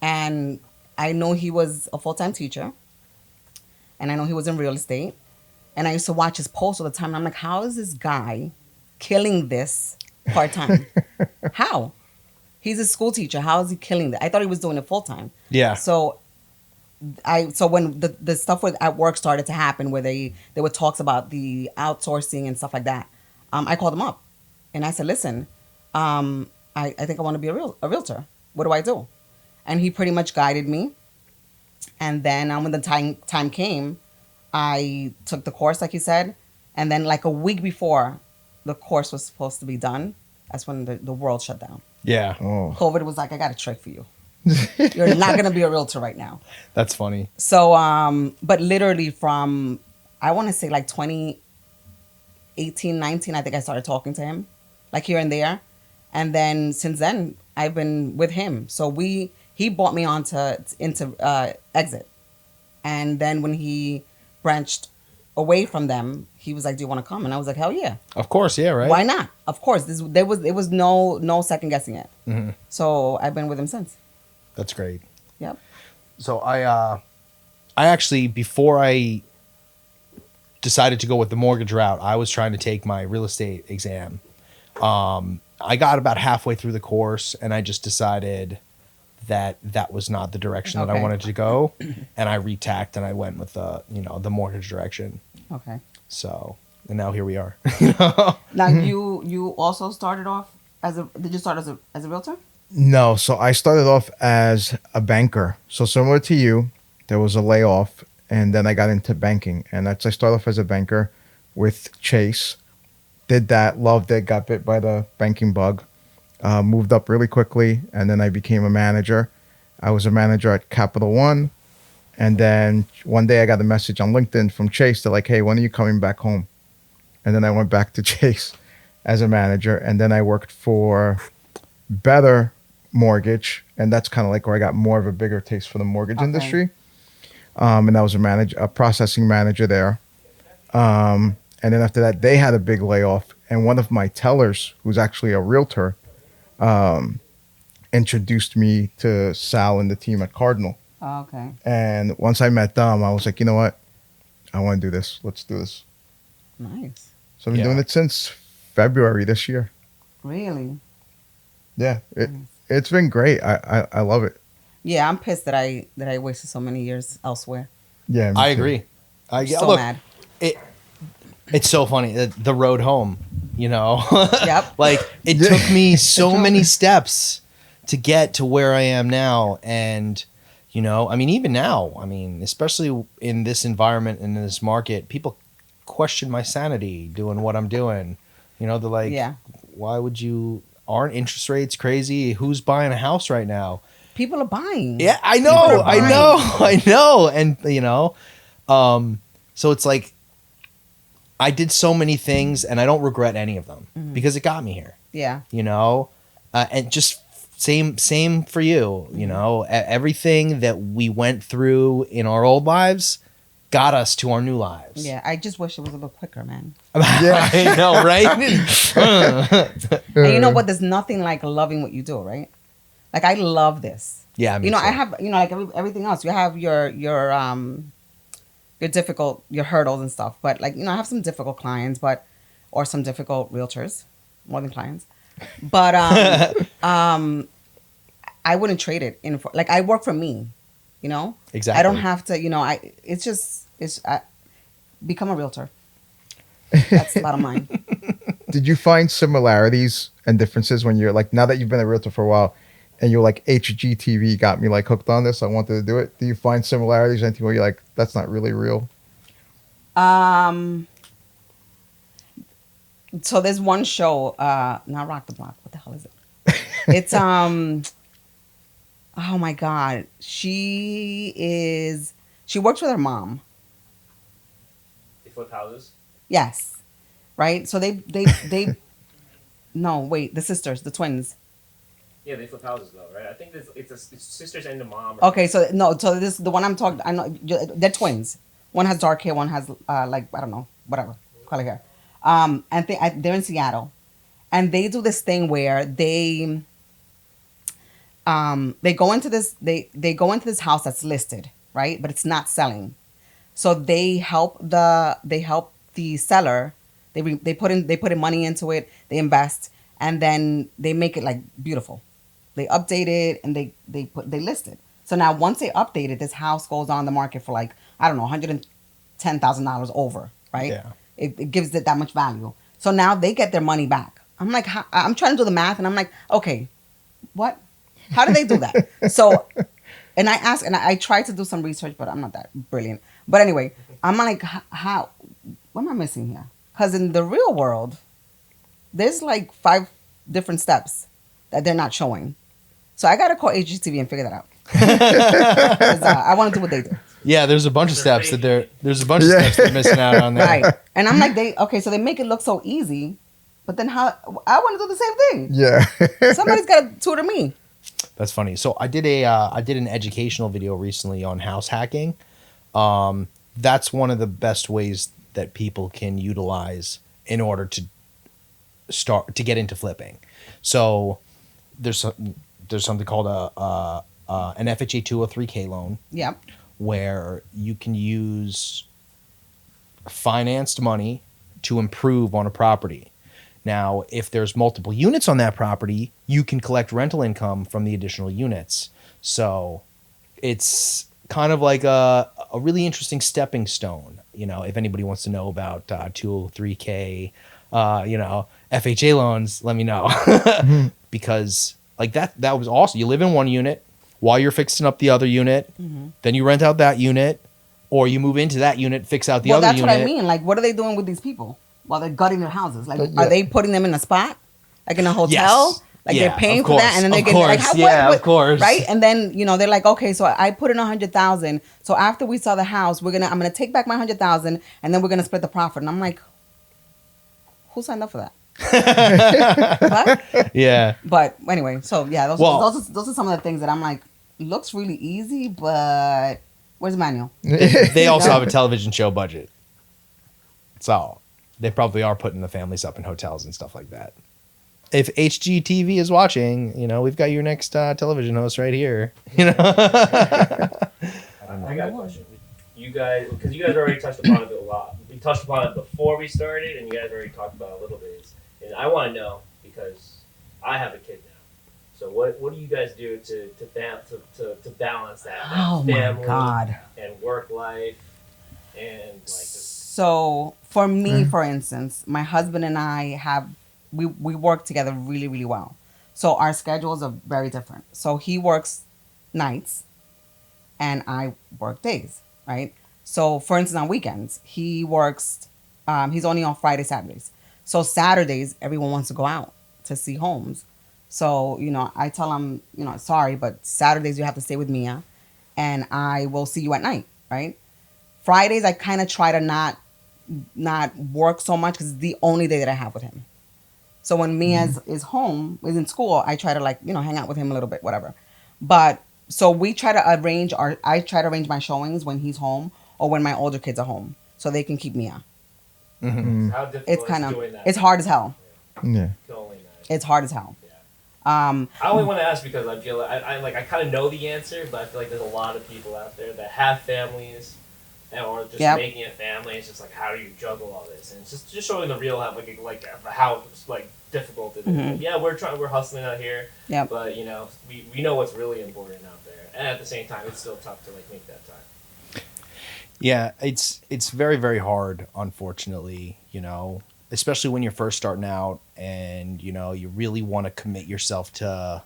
[SPEAKER 1] And I know he was a full-time teacher. And I know he was in real estate. And I used to watch his posts all the time. And I'm like, how is this guy killing this part-time? How? He's a school teacher. How is he killing that? I thought he was doing it full-time.
[SPEAKER 3] Yeah.
[SPEAKER 1] So when the stuff at work started to happen, where there were talks about the outsourcing and stuff like that, I called him up. And I said, listen, I think I want to be a realtor. What do I do? And he pretty much guided me. And then when the time came, I took the course, like you said. And then like a week before the course was supposed to be done, that's when the world shut down.
[SPEAKER 3] Yeah.
[SPEAKER 2] Oh,
[SPEAKER 1] COVID was like, I got a trick for you. You're not gonna be a realtor right now.
[SPEAKER 3] That's funny.
[SPEAKER 1] So, but literally from, I want to say like 2018, 19, I think I started talking to him, like here and there, and then since then I've been with him. So he brought me on to into Exit, and then when he branched away from them, he was like, "Do you want to come?" And I was like, "Hell yeah,
[SPEAKER 3] Of course, yeah, right.
[SPEAKER 1] why not? Of course." There was no second guessing it. So I've been with him since.
[SPEAKER 3] That's great.
[SPEAKER 1] Yep.
[SPEAKER 3] So I actually, before I decided to go with the mortgage route, I was trying to take my real estate exam. I got about halfway through the course, and I just decided that was not the direction that I
[SPEAKER 1] Okay.
[SPEAKER 3] wanted to go, and I retacked and I went with the mortgage direction.
[SPEAKER 1] Okay.
[SPEAKER 3] So, and now here we are.
[SPEAKER 1] Now you also started off did you start as a realtor?
[SPEAKER 2] No, so I started off as a banker. So similar to you, there was a layoff, and then I got into banking. And I started off as a banker with Chase. Did that, loved it, got bit by the banking bug. Moved up really quickly, and then I became a manager. I was a manager at Capital One, and then one day I got a message on LinkedIn from Chase. They're like, "Hey, when are you coming back home?" And then I went back to Chase as a manager, and then I worked for Better Mortgage, and that's kind of like where I got more of a bigger taste for the mortgage industry. And I was a processing manager there. And then after that, they had a big layoff, and one of my tellers, who's actually a realtor, introduced me to Sal and the team at Cardinal.
[SPEAKER 1] Oh, okay.
[SPEAKER 2] And once I met them, I was like, you know what? I want to do this. Let's do this.
[SPEAKER 1] Nice.
[SPEAKER 2] So I've been doing it since February this year.
[SPEAKER 1] Really?
[SPEAKER 2] Yeah, it's been great. I love it.
[SPEAKER 1] Yeah, I'm pissed that I wasted so many years elsewhere.
[SPEAKER 2] Yeah, me
[SPEAKER 3] I
[SPEAKER 2] too.
[SPEAKER 3] agree.
[SPEAKER 1] So
[SPEAKER 3] Look,
[SPEAKER 1] mad.
[SPEAKER 3] it's so funny, the road home,
[SPEAKER 1] Yep.
[SPEAKER 3] Like, it took me so many steps to get to where I am now. And, I mean, even now, I mean, especially in this environment and in this market, people question my sanity doing what I'm doing. They're like,
[SPEAKER 1] Yeah.
[SPEAKER 3] why would you, aren't interest rates crazy? Who's buying a house right now?
[SPEAKER 1] People are buying.
[SPEAKER 3] Yeah, I
[SPEAKER 1] People
[SPEAKER 3] know,
[SPEAKER 1] are
[SPEAKER 3] I
[SPEAKER 1] buying.
[SPEAKER 3] know, I know. And, so it's like, I did so many things and I don't regret any of them because it got me here,
[SPEAKER 1] Yeah.
[SPEAKER 3] and just same for you, everything that we went through in our old lives got us to our new lives.
[SPEAKER 1] Yeah. I just wish it was a little quicker, man.
[SPEAKER 3] I know, right?
[SPEAKER 1] And you know what? There's nothing like loving what you do, right? Like I love this.
[SPEAKER 3] Yeah, me
[SPEAKER 1] I
[SPEAKER 3] too.
[SPEAKER 1] have like everything else. You have your difficult your hurdles and stuff, but like I have some difficult clients, or some difficult realtors, more than clients. But I wouldn't trade it in for, like I work for me,
[SPEAKER 3] Exactly.
[SPEAKER 1] I don't have to, I become a realtor. That's the bottom line.
[SPEAKER 2] Did you find similarities and differences when you're like, now that you've been a realtor for a while, and you're like, HGTV got me like hooked on this, I wanted to do it. Do you find similarities, anything where you're like, that's not really real?
[SPEAKER 1] So there's one show, not Rock the Block. What the hell is it? It's oh my God. She works with her mom.
[SPEAKER 4] They flip houses.
[SPEAKER 1] Yes. Right? So they no, wait, the sisters, the twins.
[SPEAKER 4] Yeah, they flip houses though, right? I think it's sisters and the mom.
[SPEAKER 1] Okay, so no, so this the one I'm talking. I know they're twins. One has dark hair, one has like I don't know, whatever color hair. And they're in Seattle, and they do this thing where they go into this they go into this house that's listed, right, but it's not selling. So they help the seller. They put in money into it. They invest, and then they make it like beautiful. They update it and they list it. So now once they update it, this house goes on the market for like I don't know $110,000 over, right?
[SPEAKER 3] Yeah.
[SPEAKER 1] It gives it that much value. So now they get their money back. I'm like, I'm trying to do the math, and I'm like, okay, what? How do they do that? So, and I asked, and I tried to do some research, but I'm not that brilliant. But anyway, I'm like, how? What am I missing here? Because in the real world, there's like 5 different steps that they're not showing. So I gotta call HGTV and figure that out. 'Cause, I want to do what they do.
[SPEAKER 3] Yeah, there's a bunch of
[SPEAKER 4] They're
[SPEAKER 3] steps that
[SPEAKER 4] faking
[SPEAKER 3] there's a bunch of steps they're missing out on there.
[SPEAKER 1] Right. And I'm like, so they make it look so easy, but then how? I want to do the same thing.
[SPEAKER 2] Yeah.
[SPEAKER 1] Somebody's got to tutor me.
[SPEAKER 3] That's funny. So I did an educational video recently on house hacking. That's one of the best ways that people can utilize in order to start to get into flipping. So there's something called an FHA 203K loan
[SPEAKER 1] Yep.
[SPEAKER 3] where you can use financed money to improve on a property. Now, if there's multiple units on that property, you can collect rental income from the additional units. So it's kind of like a really interesting stepping stone. You know, if anybody wants to know about 203K, FHA loans, let me know. Because like that was awesome. You live in one unit while you're fixing up the other unit, then you rent out that unit, or you move into that unit, fix out the other unit.
[SPEAKER 1] Well, that's what I mean. Like, what are they doing with these people while they're gutting their houses? Like,
[SPEAKER 2] Yeah.
[SPEAKER 1] are they putting them in a spot, like in a hotel?
[SPEAKER 3] Yes.
[SPEAKER 1] Like
[SPEAKER 3] Yeah,
[SPEAKER 1] they're paying
[SPEAKER 3] of
[SPEAKER 1] for that,
[SPEAKER 3] course,
[SPEAKER 1] and then they're
[SPEAKER 3] of
[SPEAKER 1] getting like,
[SPEAKER 3] course. Yeah, of course.
[SPEAKER 1] right? And then they're like, okay, so I put in 100,000. So after we sell the house, I'm gonna take back my 100,000, and then we're gonna split the profit. And I'm like, who signed up for that? What?
[SPEAKER 3] Yeah.
[SPEAKER 1] But anyway, so yeah,
[SPEAKER 3] Well-
[SPEAKER 1] those are some of the things that I'm like, looks really easy, but where's the manual?
[SPEAKER 3] They also have a television show budget. So they probably are putting the families up in hotels and stuff like that. If HGTV is watching, we've got your next television host right here.
[SPEAKER 4] I got a question. You guys, because you guys already touched upon it a lot. We touched upon it before we started, and you guys already talked about it a little bit. And I want to know, because I have a kid now. So what do you guys do to balance that
[SPEAKER 1] Oh
[SPEAKER 4] family
[SPEAKER 1] my God.
[SPEAKER 4] and work life and like just
[SPEAKER 1] So for me, for instance, my husband and I we work together really, really well. So our schedules are very different. So he works nights and I work days, right? So for instance, on weekends, he works, he's only on Friday, Saturdays. So Saturdays, everyone wants to go out to see homes. So, I tell him, sorry, but Saturdays you have to stay with Mia and I will see you at night, right? Fridays, I kind of try to not work so much because it's the only day that I have with him. So when Mia is home, is in school, I try to hang out with him a little bit, whatever. But so I try to arrange my showings when he's home or when my older kids are home so they can keep Mia.
[SPEAKER 4] how difficult
[SPEAKER 1] It's
[SPEAKER 4] is doing that?
[SPEAKER 1] it's hard as hell.
[SPEAKER 2] Yeah.
[SPEAKER 4] To only imagine.
[SPEAKER 1] It's hard as hell.
[SPEAKER 4] Yeah.
[SPEAKER 1] I
[SPEAKER 4] I only want to ask because I feel like I kind of know the answer, but I feel like there's a lot of people out there that have families or just
[SPEAKER 1] Yep.
[SPEAKER 4] making a family. It's just like, how do you juggle all this? And it's just showing the real how difficult it is.
[SPEAKER 1] Mhm.
[SPEAKER 4] Like, yeah, we're hustling out here,
[SPEAKER 1] Yep.
[SPEAKER 4] but we know what's really important out there, and at the same time, it's still tough to make that time.
[SPEAKER 3] Yeah, it's very, very hard, unfortunately, especially when you're first starting out and, you really want to commit yourself to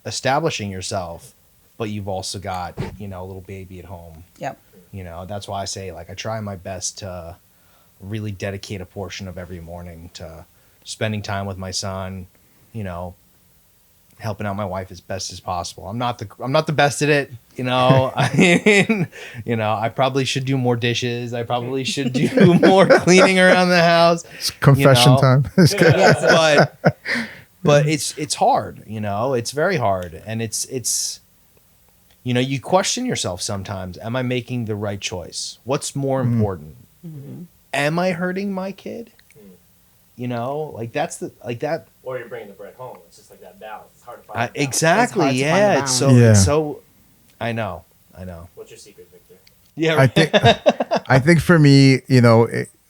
[SPEAKER 3] establishing yourself, but you've also got, a little baby at home.
[SPEAKER 1] Yep.
[SPEAKER 3] That's why I say, I try my best to really dedicate a portion of every morning to spending time with my son, helping out my wife as best as possible. I'm not the best at it, I mean, I probably should do more dishes. I probably should do more cleaning around the house.
[SPEAKER 2] It's confession time. It's good.
[SPEAKER 3] But it's hard, it's very hard. And it's you question yourself sometimes. Am I making the right choice? What's more important?
[SPEAKER 1] Mm-hmm.
[SPEAKER 3] Am I hurting my kid? That's that.
[SPEAKER 4] Or you're bringing the bread home. It's just like that balance. It's hard to find.
[SPEAKER 3] Exactly.
[SPEAKER 1] It's hard to
[SPEAKER 3] Yeah.
[SPEAKER 1] find
[SPEAKER 3] It's
[SPEAKER 1] the
[SPEAKER 3] so.
[SPEAKER 2] balance.
[SPEAKER 3] It's
[SPEAKER 2] Yeah.
[SPEAKER 3] so. I know.
[SPEAKER 4] What's your secret, Victor?
[SPEAKER 3] Yeah.
[SPEAKER 2] I
[SPEAKER 3] Right.
[SPEAKER 2] think I think for me,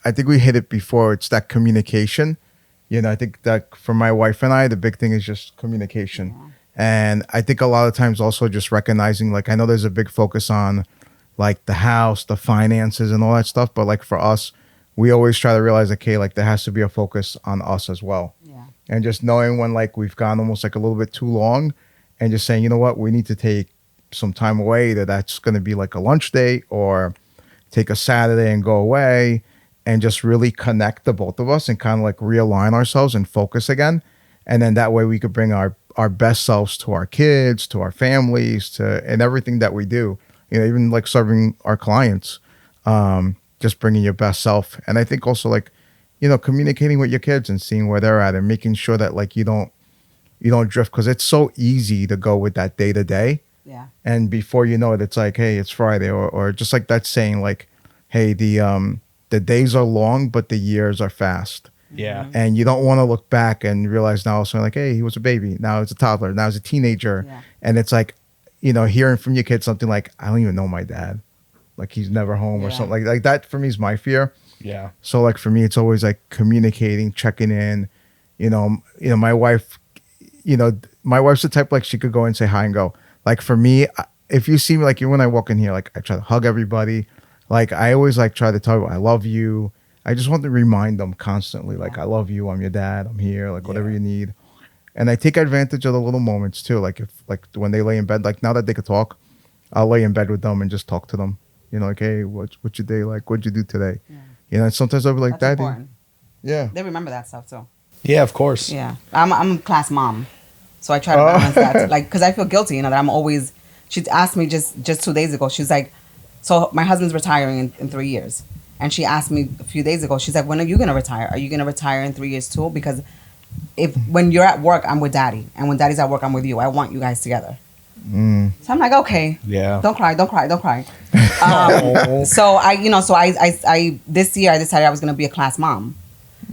[SPEAKER 2] I think we hit it before. It's that communication. I think that for my wife and I, the big thing is just communication. And I think a lot of times also just recognizing, I know there's a big focus on the house, the finances and all that stuff. But for us, we always try to realize, okay, there has to be a focus on us as well.
[SPEAKER 1] Yeah.
[SPEAKER 2] And just knowing when we've gone almost a little bit too long and just saying, you know what, we need to take some time away, that's going to be a lunch date or take a Saturday and go away and just really connect the both of us and kind of realign ourselves and focus again. And then that way we could bring our our best selves to our kids, to our families, to and everything that we do. You know, even like serving our clients, just bringing your best self. And I think also like, you know, communicating with your kids and seeing where they're at and making sure that like you don't drift, because it's so easy to go with that day to day.
[SPEAKER 1] Yeah.
[SPEAKER 2] And before you know it, it's like, hey, it's Friday, or just like that saying, like, hey, the days are long, but the years are fast.
[SPEAKER 3] Yeah.
[SPEAKER 2] And you don't want to look back and realize now, so like, hey, he was a baby, now he's a toddler, now he's a teenager,
[SPEAKER 1] Yeah.
[SPEAKER 2] and it's like, you know, hearing from your kid something like, I don't even know my dad, like he's never home or
[SPEAKER 1] Yeah.
[SPEAKER 2] something like that. For me is my fear.
[SPEAKER 3] Yeah.
[SPEAKER 2] So like for me, it's always like communicating, checking in. My wife, my wife's the type like she could go and say hi and go. Like for me, if you see me, like when I walk in here, like I try to hug everybody. Like I always like try to tell you I love you. I just want to remind them constantly, like I love you. I'm your dad. I'm here. Like whatever you need. And I take advantage of the little moments too. Like if like when they lay in bed, like now that they could talk, I'll lay in bed with them and just talk to them. You know, like, hey, what's your day like? What'd you do today?
[SPEAKER 1] Yeah.
[SPEAKER 2] You know, and sometimes I'll be like,
[SPEAKER 1] That's
[SPEAKER 2] Daddy.
[SPEAKER 1] important.
[SPEAKER 2] Yeah.
[SPEAKER 1] They remember that stuff too.
[SPEAKER 3] Yeah, of course.
[SPEAKER 1] Yeah. I'm a class mom. So I try to balance that. Like, because I feel guilty, you know, that I'm always, she asked me just 2 days ago, she's like, so my husband's retiring in 3 years. And she asked me a few days ago, she's like, when are you going to retire? Are you going to retire in 3 years too? Because when you're at work, I'm with daddy. And when daddy's at work, I'm with you. I want you guys together. So I'm like, okay.
[SPEAKER 3] Yeah.
[SPEAKER 1] Don't cry. So I this year I decided I was going to be a class mom.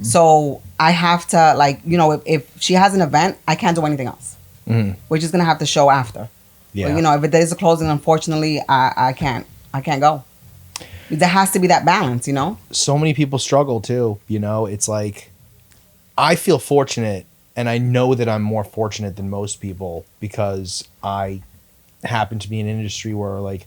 [SPEAKER 1] So I have to, like, you know, if she has an event, I can't do anything else. We're just going to have to show after.
[SPEAKER 3] Yeah.
[SPEAKER 1] But, you know, if it is a closing, unfortunately, I can't go. There has to be that balance, you know?
[SPEAKER 3] So many people struggle too. You know, it's like, I feel fortunate, and I know that I'm more fortunate than most people because I happen to be in an industry where, like,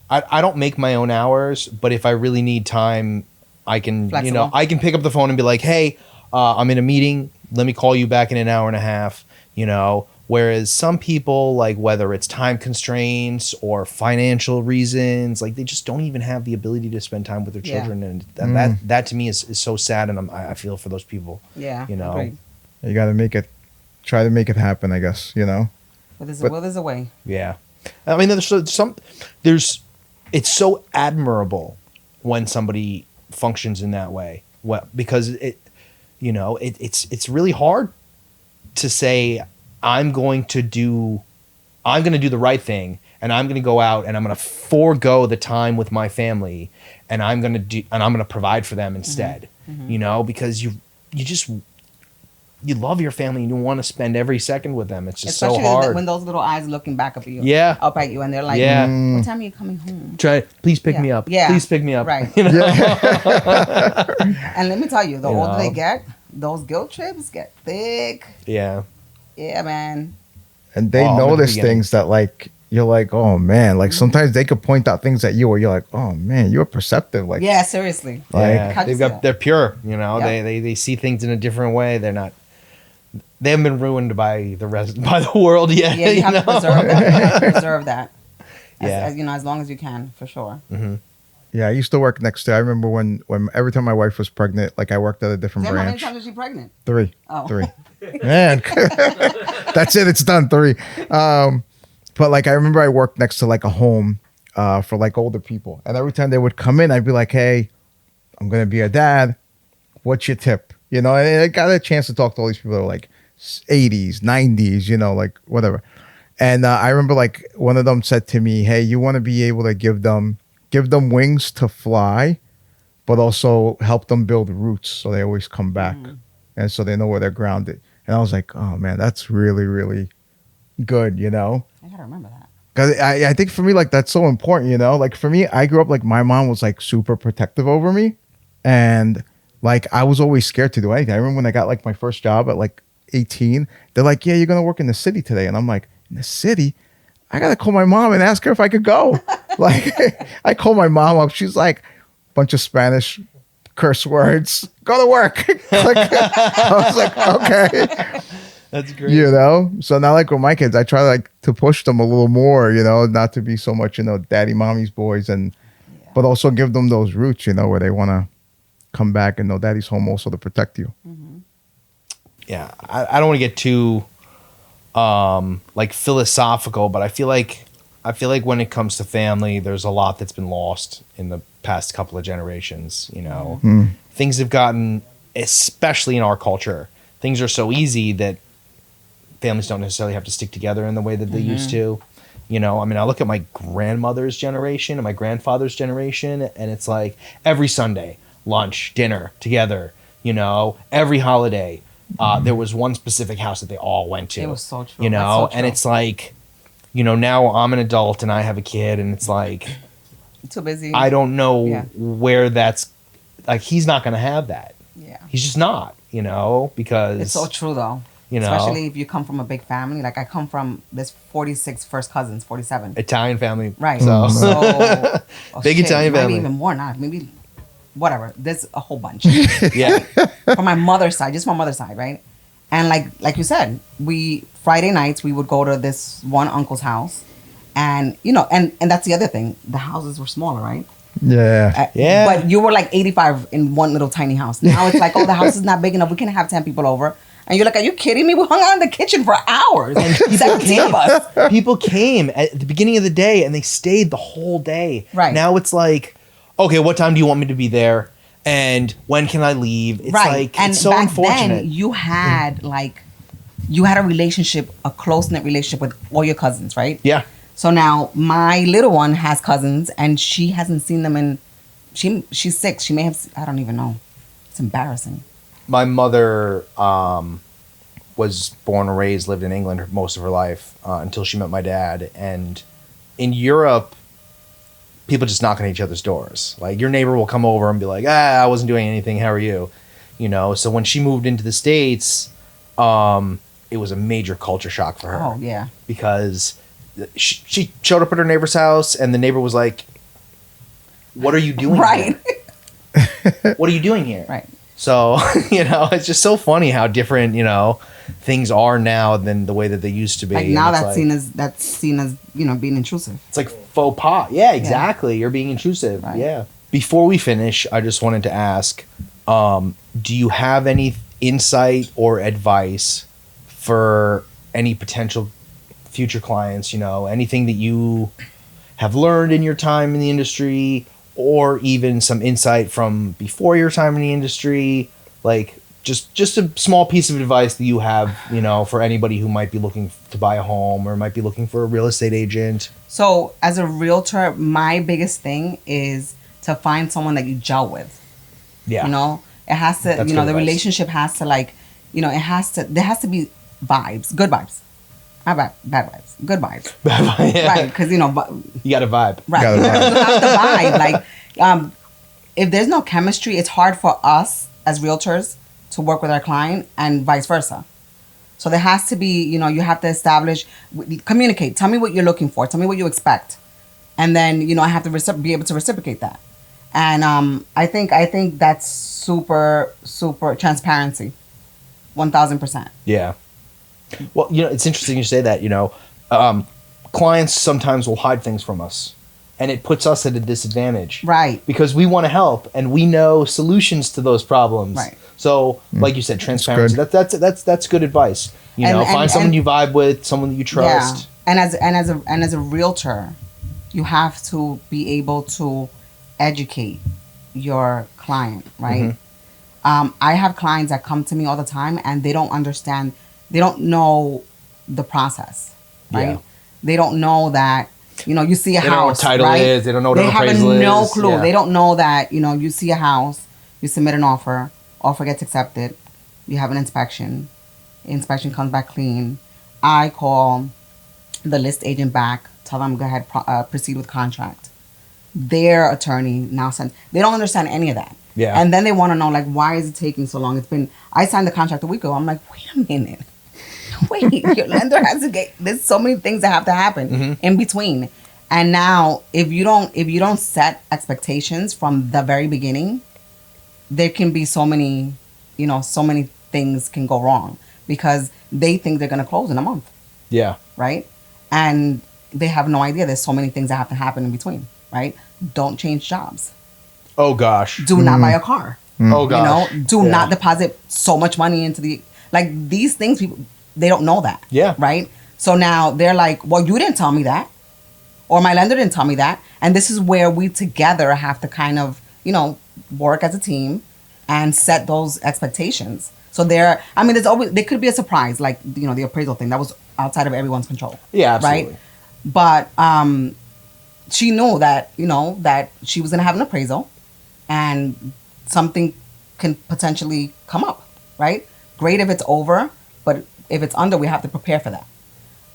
[SPEAKER 3] I don't make my own hours, but if I really need time, I can,
[SPEAKER 1] Flexible.
[SPEAKER 3] I can pick up the phone and be like, hey, I'm in a meeting. Let me call you back in an hour and a half, you know? Whereas some people, like, whether it's time constraints or financial reasons, like, they just don't even have the ability to spend time with their
[SPEAKER 1] Yeah.
[SPEAKER 3] children. And that to me is so sad. And I feel for those people.
[SPEAKER 1] Yeah.
[SPEAKER 3] You know?
[SPEAKER 1] Agreed.
[SPEAKER 2] You got to try to make it happen, I guess, you know?
[SPEAKER 1] But there's a way.
[SPEAKER 3] Yeah. I mean, it's so admirable when somebody functions in that way. Well, because it's really hard to say, I'm going to do the right thing, and I'm going to go out and I'm going to forego the time with my family, and I'm going to provide for them instead. You know, because you love your family and you want to spend every second with them. It's just
[SPEAKER 1] Especially
[SPEAKER 3] so hard.
[SPEAKER 1] when those little eyes looking back up at you.
[SPEAKER 3] Yeah.
[SPEAKER 1] Up at you, and they're like,
[SPEAKER 3] Yeah.
[SPEAKER 1] what time are you coming home?
[SPEAKER 3] Please pick
[SPEAKER 1] Yeah.
[SPEAKER 3] me up.
[SPEAKER 1] Yeah.
[SPEAKER 3] Please pick me up.
[SPEAKER 1] Right.
[SPEAKER 3] You know?
[SPEAKER 1] And let me tell you, the
[SPEAKER 3] You
[SPEAKER 1] older they
[SPEAKER 3] know.
[SPEAKER 1] get, those guilt trips get thick.
[SPEAKER 3] Yeah.
[SPEAKER 1] Yeah, man.
[SPEAKER 2] And they
[SPEAKER 3] Oh, I'm at the
[SPEAKER 2] notice
[SPEAKER 3] beginning.
[SPEAKER 2] things that, like, you're like, oh, man. Like, sometimes they could point out things at you where you're like, oh, man, you're perceptive. Like,
[SPEAKER 1] Yeah, seriously.
[SPEAKER 2] Like,
[SPEAKER 3] Yeah.
[SPEAKER 1] how'd you see that?
[SPEAKER 3] They're pure, you know.
[SPEAKER 1] Yep.
[SPEAKER 3] They see things in a different way. They haven't been ruined by the world yet.
[SPEAKER 1] Yeah, you have to preserve that. You have to preserve that.
[SPEAKER 3] Yeah.
[SPEAKER 1] As long as you can, for sure.
[SPEAKER 2] yeah, I used to work next to, I remember when every time my wife was pregnant, like, I worked at a different
[SPEAKER 1] How many
[SPEAKER 2] branch.
[SPEAKER 1] times was she pregnant?
[SPEAKER 2] 3.
[SPEAKER 1] Oh.
[SPEAKER 2] 3. Man, that's it. It's done. 3. But like, I remember I worked next to like a home for like older people. And every time they would come in, I'd be like, hey, I'm going to be a dad. What's your tip? You know, and I got a chance to talk to all these people that were like 80s, 90s, you know, like whatever. And I remember like one of them said to me, hey, you want to be able to give them wings to fly, but also help them build roots so they always come back. And so they know where they're grounded. And I was like, oh man, that's really, really good, you know?
[SPEAKER 1] I gotta remember that.
[SPEAKER 2] Because I think for me, like, that's so important, you know? Like, for me, I grew up, like, my mom was, like, super protective over me. And, like, I was always scared to do anything. I remember when I got, like, my first job at, like, 18, they're like, yeah, you're going to work in the city today. And I'm like, in the city? I got to call my mom and ask her if I could go. Like, I called my mom up. She's like, bunch of Spanish curse words. Go to work. Like, I was like, okay.
[SPEAKER 3] That's great.
[SPEAKER 2] You know, so now like with my kids, I try like to push them a little more, you know, not to be so much, you know, daddy, mommy's boys, but also give them those roots, you know, where they want to come back and know daddy's home also to protect you.
[SPEAKER 3] Yeah, I don't want to get too like philosophical, but I feel like when it comes to family, there's a lot that's been lost in the past couple of generations. You know, things have gotten, especially in our culture, things are so easy that families don't necessarily have to stick together in the way that they used to. You know, I mean, I look at my grandmother's generation and my grandfather's generation, and it's like every Sunday, lunch, dinner together, you know, every holiday. There was one specific house that they all went to.
[SPEAKER 1] It was so true.
[SPEAKER 3] You know,
[SPEAKER 1] That's so true.
[SPEAKER 3] and it's like, you know, now I'm an adult and I have a kid, and it's like,
[SPEAKER 1] Too busy.
[SPEAKER 3] I don't know
[SPEAKER 1] Yeah.
[SPEAKER 3] where that's, like, he's not going to have that.
[SPEAKER 1] Yeah.
[SPEAKER 3] He's just not, you know, because
[SPEAKER 1] It's so true though.
[SPEAKER 3] You know,
[SPEAKER 1] Especially if you come from a big family. Like I come from this 46 first cousins, 47.
[SPEAKER 3] Italian family.
[SPEAKER 1] Right.
[SPEAKER 3] So,
[SPEAKER 1] Big
[SPEAKER 3] Italian family.
[SPEAKER 1] Maybe even more not. Maybe whatever. There's a whole bunch.
[SPEAKER 3] yeah.
[SPEAKER 1] From my mother's side, just my mother's side, right? And like you said, we Friday nights we would go to this one uncle's house, and you know, and that's the other thing. The houses were smaller, right?
[SPEAKER 2] Yeah.
[SPEAKER 3] Yeah.
[SPEAKER 1] But you were like 85 in one little tiny house. Now it's like, oh, the house is not big enough. We can have 10 people over. And you're like, are you kidding me? We hung out in the kitchen for hours. And 17 of us.
[SPEAKER 3] People came at the beginning of the day and they stayed the whole day.
[SPEAKER 1] Right.
[SPEAKER 3] Now it's like, okay, what time do you want me to be there? And when can I leave? It's
[SPEAKER 1] Right.
[SPEAKER 3] like,
[SPEAKER 1] And
[SPEAKER 3] it's so
[SPEAKER 1] back
[SPEAKER 3] unfortunate.
[SPEAKER 1] then, you had you had a relationship, a close-knit relationship with all your cousins, right?
[SPEAKER 3] yeah.
[SPEAKER 1] So now my little one has cousins and she hasn't seen them in, she's 6. She may have, I don't even know. It's embarrassing.
[SPEAKER 3] My mother was born and raised, lived in England most of her life until she met my dad. And in Europe, people just knock on each other's doors. Like, your neighbor will come over and be like, I wasn't doing anything. How are you? You know, so when she moved into the States, it was a major culture shock for her.
[SPEAKER 1] Oh, yeah.
[SPEAKER 3] Because she showed up at her neighbor's house and the neighbor was like, what are you doing
[SPEAKER 1] Right.
[SPEAKER 3] here? What are you doing here?
[SPEAKER 1] Right.
[SPEAKER 3] So, you know, it's just so funny how different, you know, things are now than the way that they used to be.
[SPEAKER 1] Like
[SPEAKER 3] And
[SPEAKER 1] now
[SPEAKER 3] it's
[SPEAKER 1] that's seen as, you know, being intrusive.
[SPEAKER 3] it's like faux pas. Yeah, exactly. You're being intrusive.
[SPEAKER 1] Right.
[SPEAKER 3] Yeah. Before we finish, I just wanted to ask, do you have any insight or advice for any potential future clients, you know, anything that you have learned in your time in the industry, or even some insight from before your time in the industry, like just a small piece of advice that you have, you know, for anybody who might be looking to buy a home or might be looking for a real estate agent?
[SPEAKER 1] So as a realtor, my biggest thing is to find someone that you gel with.
[SPEAKER 3] Yeah.
[SPEAKER 1] You know, it has to,
[SPEAKER 3] That's
[SPEAKER 1] you know,
[SPEAKER 3] good
[SPEAKER 1] the
[SPEAKER 3] advice.
[SPEAKER 1] relationship has to there has to be vibes, good vibes. Not bad vibes, good vibes.
[SPEAKER 3] Yeah.
[SPEAKER 1] Right, because, you know,
[SPEAKER 3] You got a vibe.
[SPEAKER 1] right.
[SPEAKER 2] Got it.
[SPEAKER 1] You have to vibe. Like, if there's no chemistry, it's hard for us as realtors to work with our client and vice versa. So there has to be, you know, you have to establish, communicate. Tell me what you're looking for. Tell me what you expect. And then, you know, I have to be able to reciprocate that. And I think that's super, super transparency. 1,000%.
[SPEAKER 3] Yeah. Well, you know, it's interesting you say that, you know, clients sometimes will hide things from us and it puts us at a disadvantage.
[SPEAKER 1] Right.
[SPEAKER 3] Because we want to help and we know solutions to those problems.
[SPEAKER 1] Right.
[SPEAKER 3] So, like you said, transparency,
[SPEAKER 2] good.
[SPEAKER 3] that's good advice. You know, find someone you vibe with, someone that you trust.
[SPEAKER 1] Yeah. And as a realtor, you have to be able to educate your client, right? I have clients that come to me all the time and they don't understand, they don't know the process, right?
[SPEAKER 3] Yeah.
[SPEAKER 1] They don't know that, you know, you see a
[SPEAKER 3] They don't know what
[SPEAKER 1] house,
[SPEAKER 3] title
[SPEAKER 1] right?
[SPEAKER 3] is, they don't know what
[SPEAKER 1] they
[SPEAKER 3] an
[SPEAKER 1] have
[SPEAKER 3] appraisal
[SPEAKER 1] no
[SPEAKER 3] is.
[SPEAKER 1] clue.
[SPEAKER 3] Yeah.
[SPEAKER 1] They don't know that, you know, you see a house, you submit an offer gets accepted, you have an inspection comes back clean. I call the list agent back, tell them go ahead, proceed with contract. Their attorney now sends, they don't understand any of that.
[SPEAKER 3] Yeah.
[SPEAKER 1] And then they want to know, like, why is it taking so long? I signed the contract a week ago. I'm like, wait a minute. Wait, your lender has to there's so many things that have to happen in between. And now if you don't set expectations from the very beginning, there can be so many things can go wrong because they think they're going to close in a month,
[SPEAKER 3] Yeah.
[SPEAKER 1] right? And they have no idea there's so many things that have to happen in between, right? Don't change jobs.
[SPEAKER 3] Oh, gosh.
[SPEAKER 1] Do not buy a car.
[SPEAKER 3] Oh, gosh.
[SPEAKER 1] You know, do not deposit so much money into like these things. they don't know that.
[SPEAKER 3] Yeah.
[SPEAKER 1] Right. So now they're like, well, you didn't tell me that, or my lender didn't tell me that, and this is where we together have to kind of, work as a team and set those expectations. So there's always, there could be a surprise, like, the appraisal thing that was outside of everyone's control.
[SPEAKER 3] Yeah, absolutely.
[SPEAKER 1] Right. But she knew that, that she was going to have an appraisal and something can potentially come up, right? Great if it's over, but if it's under, we have to prepare for that.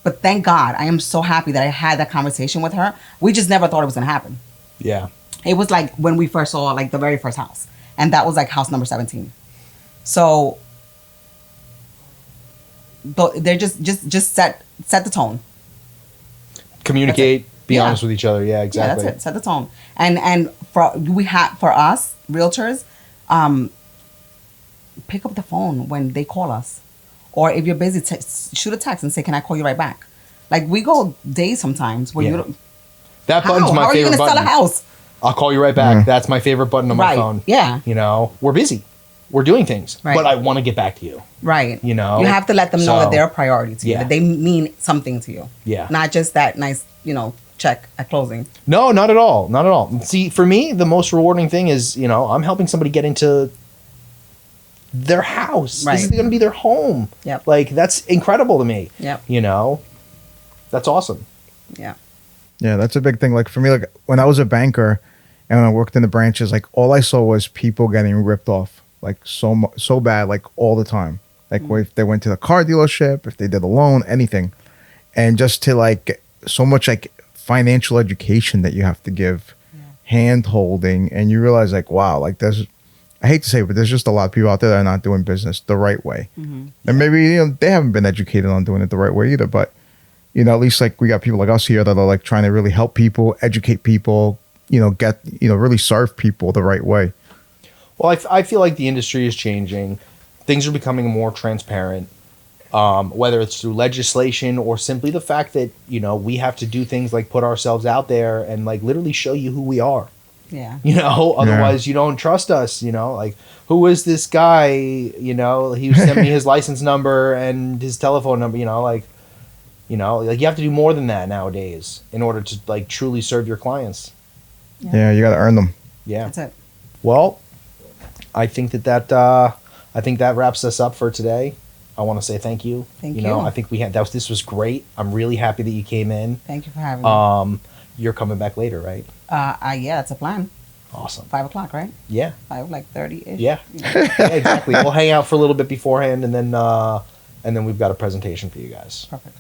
[SPEAKER 1] But thank God, I am so happy that I had that conversation with her. We just never thought it was going to happen.
[SPEAKER 3] Yeah.
[SPEAKER 1] It was like when we first saw like the very first house, and that was like house number 17. So they're just set the tone.
[SPEAKER 3] Communicate, be
[SPEAKER 1] Yeah.
[SPEAKER 3] honest with each other. Yeah, exactly.
[SPEAKER 1] Yeah, that's it. Set the tone. And for us realtors, pick up the phone when they call us, or if you're busy, shoot a text and say, "Can I call you right back?" Like we go days sometimes where
[SPEAKER 3] Yeah.
[SPEAKER 1] you don't.
[SPEAKER 3] That button's
[SPEAKER 1] How
[SPEAKER 3] my
[SPEAKER 1] are you
[SPEAKER 3] favorite
[SPEAKER 1] going to
[SPEAKER 3] button.
[SPEAKER 1] sell a house?
[SPEAKER 3] I'll call you right back. That's my favorite button on my
[SPEAKER 1] Right.
[SPEAKER 3] phone.
[SPEAKER 1] Yeah.
[SPEAKER 3] We're busy. We're doing things,
[SPEAKER 1] Right.
[SPEAKER 3] but I want to get back to you.
[SPEAKER 1] Right.
[SPEAKER 3] You know?
[SPEAKER 1] You have to let them know
[SPEAKER 3] So,
[SPEAKER 1] that they're a priority to you,
[SPEAKER 3] yeah.
[SPEAKER 1] that they mean something to you.
[SPEAKER 3] Yeah.
[SPEAKER 1] Not just that nice, check at closing.
[SPEAKER 3] No, not at all. Not at all. See, for me, the most rewarding thing is, I'm helping somebody get into their house.
[SPEAKER 1] Right.
[SPEAKER 3] This is going to be their home.
[SPEAKER 1] Yep.
[SPEAKER 3] Like, that's incredible to me.
[SPEAKER 1] Yep.
[SPEAKER 3] That's awesome.
[SPEAKER 1] Yeah.
[SPEAKER 2] Yeah, that's a big thing. Like for me, like when I was a banker and when I worked in the branches, like all I saw was people getting ripped off, like so bad, like all the time. Like if they went to the car dealership, if they did a loan, anything, and just to like so much like financial education that you have to give, hand holding, and you realize like wow, like I hate to say it, but there's just a lot of people out there that are not doing business the right way, and maybe they haven't been educated on doing it the right way either, but. At least like we got people like us here that are like trying to really help people, educate people, get, really serve people the right way.
[SPEAKER 3] Well, I feel like the industry is changing. Things are becoming more transparent, whether it's through legislation or simply the fact that, we have to do things like put ourselves out there and like literally show you who we are.
[SPEAKER 1] Yeah.
[SPEAKER 3] Otherwise you don't trust us, like who is this guy, he sent me his license number and his telephone number, like you have to do more than that nowadays in order to like truly serve your clients.
[SPEAKER 2] Yeah, you got to earn them.
[SPEAKER 3] Yeah.
[SPEAKER 1] That's it.
[SPEAKER 3] Well, I think that wraps us up for today. I want to say thank you.
[SPEAKER 1] Thank you.
[SPEAKER 3] I think this was great. I'm really happy that you came in.
[SPEAKER 1] Thank you for having me.
[SPEAKER 3] You're coming back later, right?
[SPEAKER 1] Yeah, it's a plan.
[SPEAKER 3] Awesome.
[SPEAKER 1] 5:00, right?
[SPEAKER 3] Yeah.
[SPEAKER 1] 5:30-ish.
[SPEAKER 3] Yeah. Yeah, exactly. We'll hang out for a little bit beforehand, and then we've got a presentation for you guys.
[SPEAKER 1] Perfect.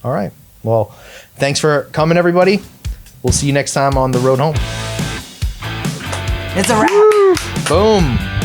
[SPEAKER 3] All right. Well, thanks for coming, everybody. We'll see you next time on the road home.
[SPEAKER 1] It's a wrap.
[SPEAKER 3] Boom.